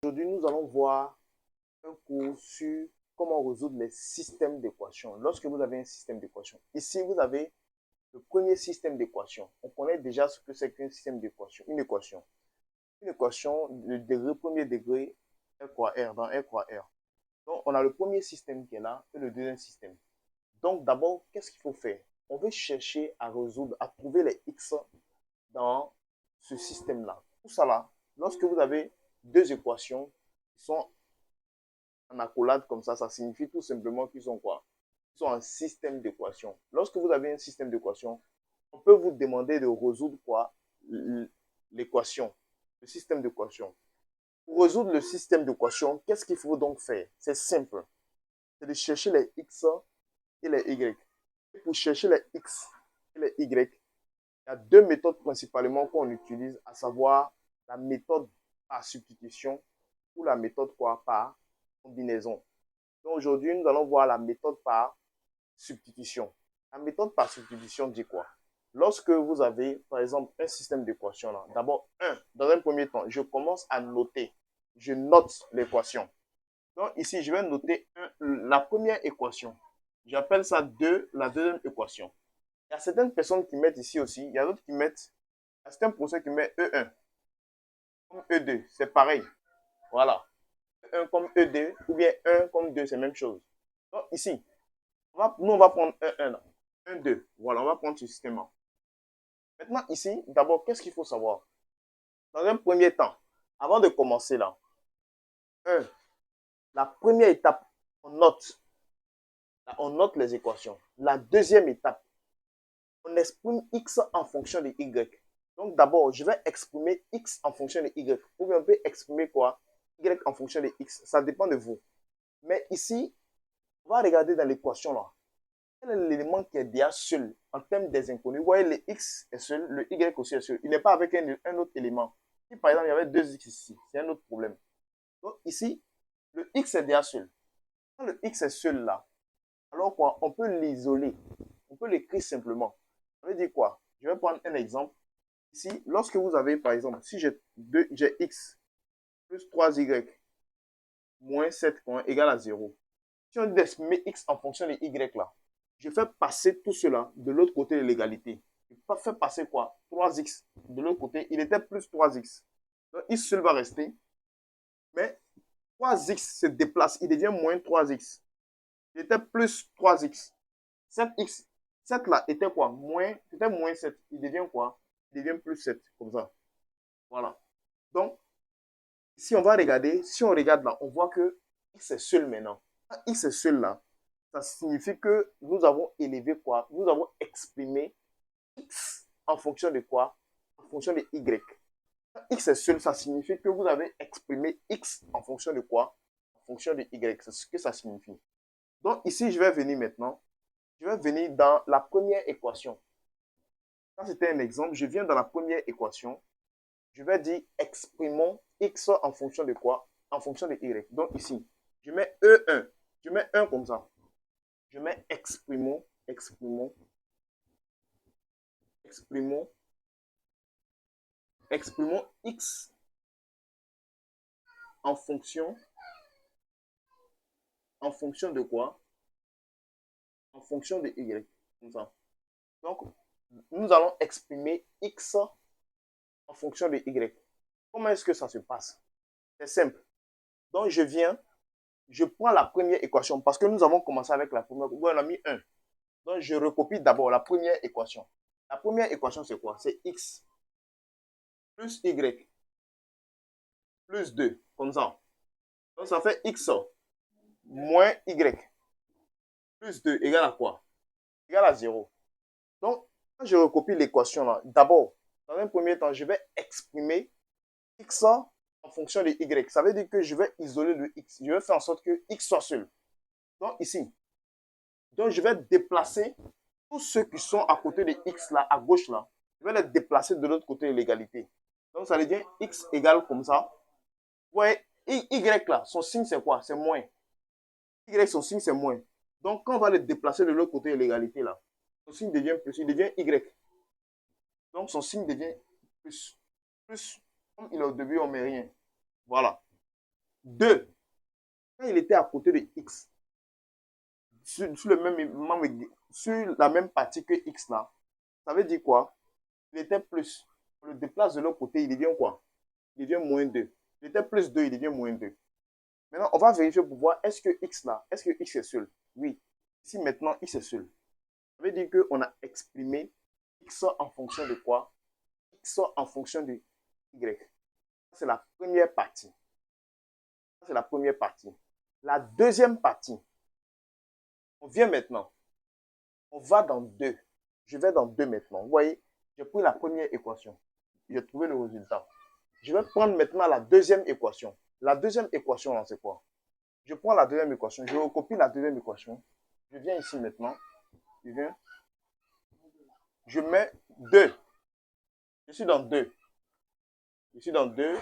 Aujourd'hui, nous allons voir un cours sur comment résoudre les systèmes d'équations. Lorsque vous avez un système d'équations, ici vous avez le premier système d'équations. On connaît déjà ce que c'est qu'un système d'équations. Une équation de degré, premier degré, R croix R, dans R croix R. Donc, on a le premier système qui est là et le deuxième système. Donc, d'abord, qu'est-ce qu'il faut faire? On veut chercher à résoudre, à trouver les X dans ce système-là. Tout ça là, lorsque vous avez deux équations qui sont en accolade comme ça signifie tout simplement qu'ils sont quoi? Ils sont un système d'équations. Lorsque vous avez un système d'équations, on peut vous demander de résoudre quoi? L'équation, le système d'équations. Pour résoudre le système d'équations, qu'est-ce qu'il faut donc faire? C'est simple. C'est de chercher les X et les Y. Et pour chercher les X et les Y, il y a deux méthodes principalement qu'on utilise, à savoir la méthode par substitution ou la méthode quoi? Par combinaison. Donc aujourd'hui, nous allons voir la méthode par substitution. La méthode par substitution dit quoi? Lorsque vous avez, par exemple, un système d'équations, d'abord, dans un premier temps, je commence à noter. Je note l'équation. Donc ici, je vais noter la première équation. J'appelle ça 2, la deuxième équation. Il y a certaines personnes qui mettent ici aussi, il y a d'autres qui mettent, il y a certains professeurs qui mettent E1 comme E2, c'est pareil. Voilà. E1 comme E2 ou bien 1 comme 2, c'est la même chose. Donc ici, nous on va prendre 1, 1, 1, 2. Voilà, on va prendre ce système-là. Maintenant ici, d'abord, qu'est-ce qu'il faut savoir? Dans un premier temps, avant de commencer là, 1, la première étape, on note les équations. La deuxième étape, on exprime X en fonction de Y. Donc d'abord, je vais exprimer X en fonction de Y. Ou bien on peut exprimer quoi? Y en fonction de X. Ça dépend de vous. Mais ici, on va regarder dans l'équation là. Quel est l'élément qui est déjà seul en termes des inconnus? Vous voyez, le X est seul, le Y aussi est seul. Il n'est pas avec un autre élément. Si par exemple, il y avait deux X ici, c'est un autre problème. Donc ici, le X est déjà seul. Quand le X est seul là, alors quoi? On peut l'isoler. On peut l'écrire simplement. Ça veut dire quoi? Je vais prendre un exemple. Ici, lorsque vous avez, par exemple, si j'ai X plus 3Y moins 7 égale à 0. Si on met X en fonction de Y là, je fais passer tout cela de l'autre côté de l'égalité. Je fais passer quoi? 3X de l'autre côté. Il était plus 3X. Donc, X seul va rester. Mais 3X se déplace. Il devient moins 3X. Il était plus 3X. 7X. 7 là était quoi? C'était moins 7. Il devient quoi? Il devient plus 7. Comme ça. Voilà. Donc, si on va regarder, si on regarde là, on voit que X est seul maintenant. Quand X est seul là, ça signifie que nous avons élevé quoi? Nous avons exprimé X en fonction de quoi? En fonction de Y. Quand X est seul, ça signifie que vous avez exprimé X en fonction de quoi? En fonction de Y. C'est ce que ça signifie. Donc ici, je vais venir maintenant. Je vais venir dans la première équation. Ça, c'était un exemple. Je viens dans la première équation. Je vais dire exprimons X en fonction de quoi? En fonction de Y. Donc ici, je mets E1. Je mets 1 comme ça. Je mets exprimons X en fonction de quoi? En fonction de Y. Comme ça. Donc, nous allons exprimer X en fonction de Y. Comment est-ce que ça se passe? C'est simple. Donc, je prends la première équation parce que nous avons commencé avec la première. Oui, on a mis 1. Donc, je recopie d'abord la première équation. La première équation, c'est quoi? C'est X plus Y plus 2, comme ça. Donc, ça fait X moins Y plus 2 égale à quoi? Égale à 0. Donc, quand je recopie l'équation là, d'abord, dans un premier temps, je vais exprimer X en fonction de Y. Ça veut dire que je vais isoler le X. Je vais faire en sorte que X soit seul. Donc, ici, donc je vais déplacer tous ceux qui sont à côté de X là, à gauche là. Je vais les déplacer de l'autre côté de l'égalité. Donc, ça devient X égale comme ça. Vous voyez, Y là, son signe c'est quoi? C'est moins. Y, son signe c'est moins. Donc, quand on va le déplacer de l'autre côté de l'égalité là, son signe devient plus, il devient Y. Donc, son signe devient plus. Plus, comme il est au début, on ne met rien. Voilà. 2, quand il était à côté de x, sur la même partie que x là, ça veut dire quoi? Il était plus. On le déplace de l'autre côté, il devient quoi? Il devient moins 2. Il était plus 2, il devient moins 2. Maintenant, on va vérifier pour voir est-ce que x là, est-ce que x est seul? Oui. Si maintenant x est seul, ça veut dire qu'on a exprimé x en fonction de quoi? X en fonction de y. C'est la première partie. C'est la première partie. La deuxième partie, on vient maintenant. On va dans 2. Je vais dans 2 maintenant. Vous voyez, j'ai pris la première équation. J'ai trouvé le résultat. Je vais prendre maintenant la deuxième équation. La deuxième équation, c'est quoi? Je prends la deuxième équation. Je recopie la deuxième équation. Je viens ici maintenant. Je mets 2. Je suis dans 2. Je suis dans 2.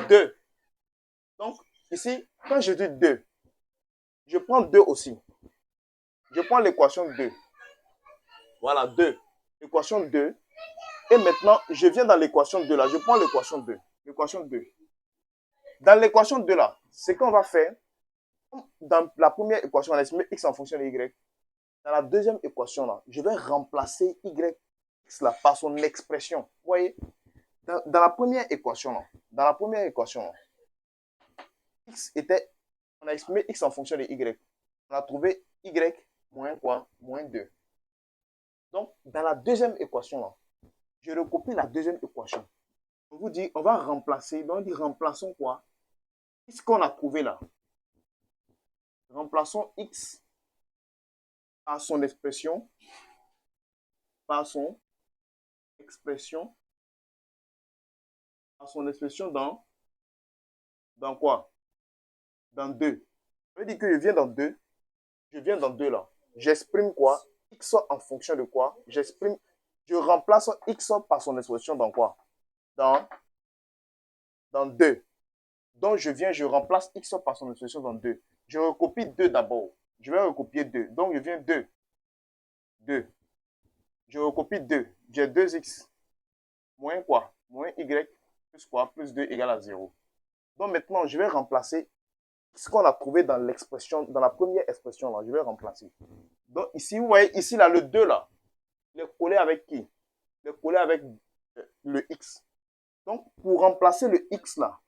2. Donc, ici, quand je dis 2, je prends 2 aussi. Je prends l'équation 2. Voilà, 2. L'équation 2. Et maintenant, je viens dans l'équation 2 là. Je prends l'équation 2. L'équation 2. Dans l'équation 2 là, ce qu'on va faire, dans la première équation, on a estimé x en fonction de y. Dans la deuxième équation là, je vais remplacer x là par son expression. Vous voyez, dans la première équation là, x était, on a estimé x en fonction de y. On a trouvé y moins quoi? Moins 2. Donc, dans la deuxième équation là, je recopie la deuxième équation. On vous dit, on va remplacer, donc on dit remplaçons quoi? Qu'est-ce qu'on a trouvé là? Remplaçons x par son expression, par son expression, dans quoi? Dans 2. Ça veut dire que je viens dans 2. Je viens dans 2 là. J'exprime quoi? X en fonction de quoi? Je remplace x par son expression dans quoi? Dans 2. Donc je remplace x par son expression dans 2. Je recopie 2 d'abord. Je vais recopier 2. Donc je viens 2. 2. Je recopie 2. J'ai 2x moins quoi? Moins y plus quoi? Plus 2 égale à 0. Donc maintenant, je vais remplacer ce qu'on a trouvé dans l'expression, dans la première expression là. Je vais remplacer. Donc ici, vous voyez, ici là, le 2 là, il est collé avec qui? Il est collé avec le x. Donc pour remplacer le x là,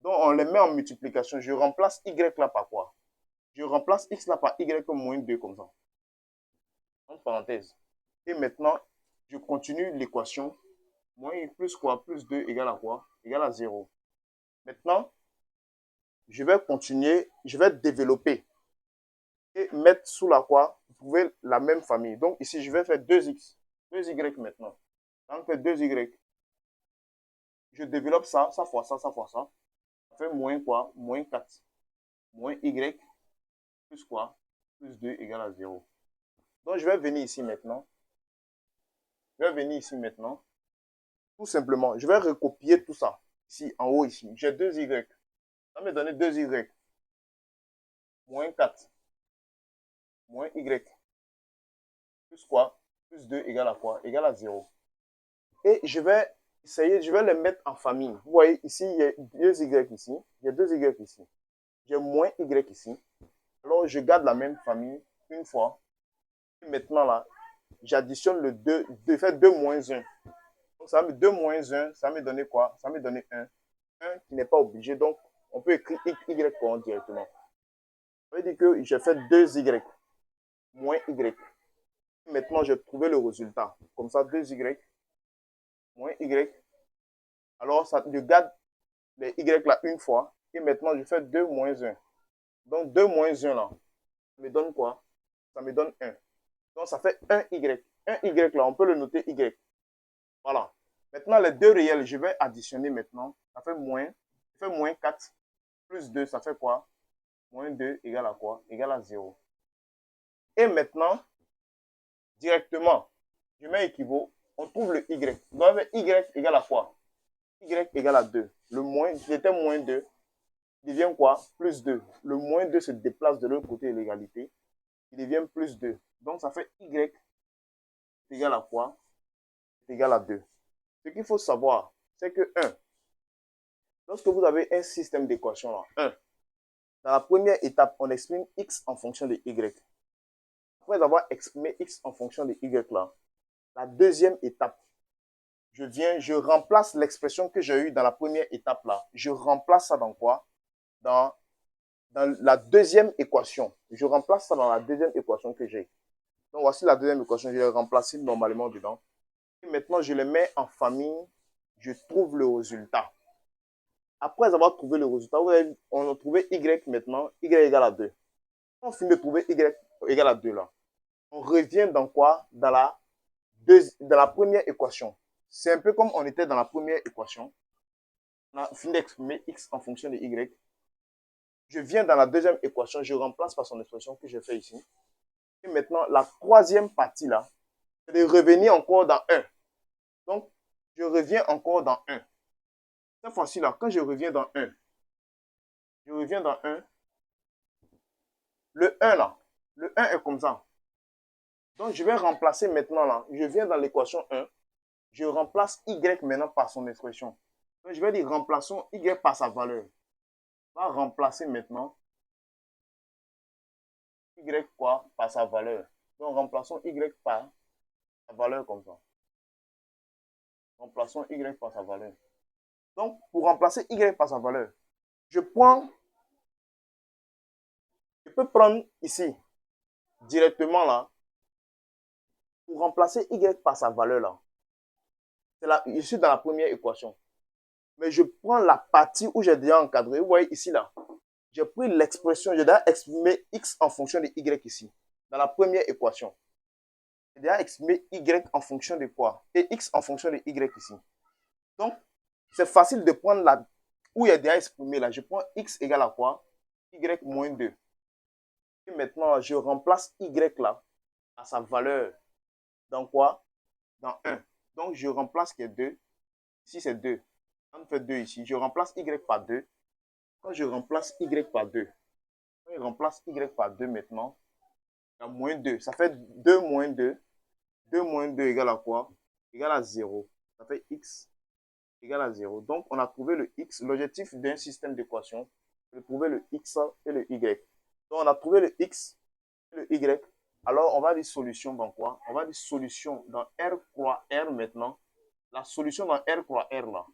donc on les met en multiplication. Je remplace y là par quoi? Je remplace x là par y moins 2 comme ça. Entre parenthèses. Et maintenant, je continue l'équation. Moins plus quoi? Plus 2 égale à quoi? Égale à 0. Maintenant, je vais continuer, je vais développer et mettre sous la quoi? Vous pouvez la même famille. Donc ici, je vais faire 2x, 2y maintenant. Donc, 2y. Je développe ça, ça fois ça, ça fois ça. Ça fait moins quoi? Moins 4. Moins y plus quoi? Plus 2 égale à 0. Donc, je vais venir ici maintenant. Tout simplement, je vais recopier tout ça. Ici, en haut, ici. J'ai 2y. Ça me donne 2y. Moins 4. Moins y. Plus quoi? Plus 2 égale à quoi? Égale à 0. Et je vais essayer, je vais les mettre en famille. Vous voyez, ici, il y a 2y ici. Il y a 2y ici. J'ai moins y ici. Alors, je garde la même famille une fois. Et maintenant, là, j'additionne le 2. Je fais 2 moins 1. Donc, ça me 2 moins 1, ça me donne quoi? Ça me donne 1. 1 qui n'est pas obligé. Donc, on peut écrire y quoi directement. Ça veut dire que j'ai fait 2y moins y. Maintenant, j'ai trouvé le résultat. Comme ça, 2y moins y. Alors, ça, je garde les y là une fois. Et maintenant, je fais 2 moins 1. Donc, 2 moins 1 là, ça me donne quoi? Ça me donne 1. Donc, ça fait 1y. 1y là, on peut le noter y. Voilà. Maintenant, les deux réels, je vais additionner maintenant. Ça fait moins 4 plus 2, ça fait quoi? Moins 2 égale à quoi? Égale à 0. Et maintenant, directement, je mets équivaut. On trouve le y. Donc, y égale à quoi? Y égale à 2. Le moins, qui était moins 2, devient quoi? Plus 2. Le moins 2 se déplace de l'autre côté de l'égalité. Il devient plus 2. Donc, ça fait y égale à quoi? Égale à 2. Ce qu'il faut savoir, c'est que 1. Lorsque vous avez un système d'équation là, 1, dans la première étape, on exprime x en fonction de y. Après avoir exprimé x en fonction de y là, la deuxième étape, je remplace l'expression que j'ai eue dans la première étape là. Je remplace ça dans quoi? Dans la deuxième équation. Je remplace ça dans la deuxième équation que j'ai. Donc, voici la deuxième équation. Je l'ai remplacée normalement dedans. Et maintenant, je le mets en famille. Je trouve le résultat. Après avoir trouvé le résultat, on a trouvé y maintenant. Y égale à 2. On finit de trouver y égale à 2 là. On revient dans quoi? Dans la première équation. C'est un peu comme on était dans la première équation. On a fini d'exprimer x en fonction de y. Je viens dans la deuxième équation, je remplace par son expression que j'ai fait ici. Et maintenant, la troisième partie là, c'est de revenir encore dans 1. Donc, je reviens encore dans 1. Cette fois-ci là, quand je reviens dans 1, le 1 là, le 1 est comme ça. Donc, je vais remplacer maintenant là, je viens dans l'équation 1, je remplace y maintenant par son expression. Donc, je vais dire remplaçons y par sa valeur. On va remplacer maintenant y quoi par sa valeur. Donc, remplaçons y par sa valeur comme ça. Remplaçons y par sa valeur. Donc, pour remplacer y par sa valeur, je peux prendre ici, directement là, pour remplacer y par sa valeur là. Je suis dans la première équation. Mais je prends la partie où j'ai déjà encadré. Vous voyez ici là, j'ai pris l'expression, j'ai déjà exprimé x en fonction de y ici, dans la première équation. J'ai déjà exprimé y en fonction de quoi? Et x en fonction de y ici. Donc, c'est facile de prendre la où il y a déjà exprimé là. Je prends x égale à quoi? Y moins 2. Et maintenant, je remplace y là à sa valeur. Dans quoi? Dans 1. Donc, je remplace qui est 2. Ici, c'est 2. On fait 2 ici. Je remplace y par 2. Quand je remplace y par 2, quand je remplace y par 2 maintenant, il y a moins 2. Ça fait 2 moins 2. 2 moins 2 égale à quoi? Égale à 0. Ça fait x égale à 0. Donc, on a trouvé le x. L'objectif d'un système d'équation, c'est de trouver le x et le y. Donc, on a trouvé le x et le y. Alors, on va dire solution dans quoi? On va dire solution dans R croix R maintenant. La solution dans R croix R là,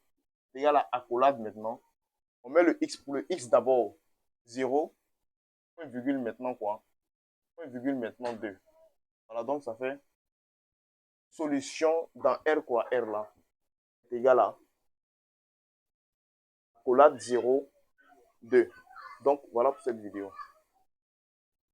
c'est égal à accolade maintenant. On met le x pour le x d'abord 0, point virgule maintenant quoi? Point virgule maintenant 2. Voilà, donc ça fait solution dans R croix R là, c'est égal à accolade 0, 2. Donc voilà pour cette vidéo.